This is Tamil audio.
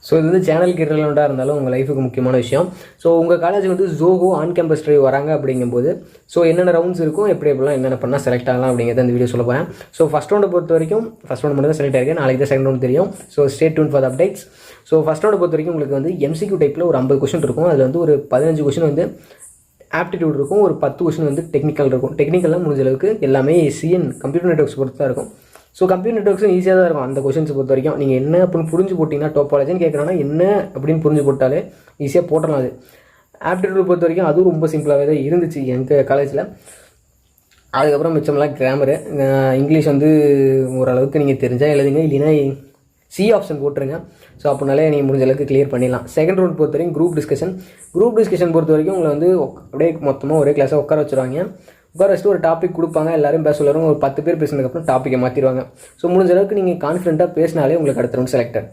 ஸோ இது வந்து சேனலுக்கு இரலவெண்ட்டாக இருந்தாலும் உங்கள் லைஃபுக்கு முக்கியமான விஷயம். ஸோ உங்கள் காலேஜ் வந்து ஜோஹோ ஆன் கேம்பஸ் ட்ரைவ் வராங்க அப்படிங்கும்போது ஸோ என்னென்ன ரவுண்ட்ஸ் இருக்கும், எப்படிலாம் என்னென்ன பண்ணால் செலக்ட் ஆகலாம் அப்படிங்கிறத இந்த வீடியோ சொல்ல போகிறேன். ஸோ ஃபஸ்ட் ரவுண்டை பொறுத்த வரைக்கும் ஃபஸ்ட் ரவுண்ட் மட்டும் தான் செலக்ட் ஆகிருக்கு. நாளைக்கு தான் செகண்ட் ரவுண்ட் தெரியும். So stay tuned for the updates. So first ரவுண்டை பொறுத்த வரைக்கும் உங்களுக்கு வந்து எம்சிக்யூ டைப்பில் ஒரு 50 கொஸ்டின் இருக்கும். அதில் வந்து ஒரு 15 கொஸ்டின் வந்து ஆப்டிடியூட் இருக்கும், ஒரு 10 கொஸ்டின் வந்து டெக்னிக்கல் இருக்கும். டெக்னிக்கல்லாம் முடிஞ்ச அளவுக்கு எல்லாமே சிஎன் கம்ப்யூட்டர் நெட்வொர்க்ஸ் பொறுத்து தான் இருக்கும். ஸோ கம்ப்யூட்டர் நெட்வொர்க்ஸும் ஈஸியாக தான் இருக்கும் அந்த கொஷின்ஸ் பொறுத்த வரைக்கும். நீங்கள் என்ன அப்படின்னு புரிஞ்சு போட்டிங்கன்னா, டோபாலஜின்னு கேட்குறாங்கன்னா என்ன அப்படின்னு புரிஞ்சு போட்டாலே ஈஸியாக போட்டலாம். அது ஆப்டிடியூட் பொறுத்த வரைக்கும் அதுவும் ரொம்ப சிம்பிளாகவே தான் இருந்துச்சு எங்கள் காலேஜில். அதுக்கப்புறம் மிச்சமெல்லாம் கிராமரு, இங்கிலீஷ் வந்து ஓரளவுக்கு நீங்கள் தெரிஞ்சால் எழுதுங்க, இல்லைன்னா சி ஆப்ஷன் போட்டுருங்க. ஸோ அப்படினாலே நீங்கள் முடிஞ்ச அளவுக்கு கிளியர் பண்ணிடலாம். செகண்ட் ரவுண்ட் பொறுத்த வரைக்கும் குரூப் டிஸ்கஷன் பொறுத்த வரைக்கும் உங்களை வந்து அப்படியே மொத்தமாக ஒரே கிளாஸாக உட்கார வச்சுருவாங்க. உட்கார வச்சுட்டு ஒரு டாபிக் கொடுப்பாங்க, எல்லாரும் பேச சொல்லுவாங்க. ஒரு 10 பேர் பேசினதுக்கப்புறம் டாப்பிக்கை மாற்றிடுவாங்க. ஸோ முடிஞ்ச அளவுக்கு நீங்கள் கான்ஃபிடென்ட்டாக பேசினாலே உங்களுக்கு அடுத்த ரவுண்ட் செலக்டட்.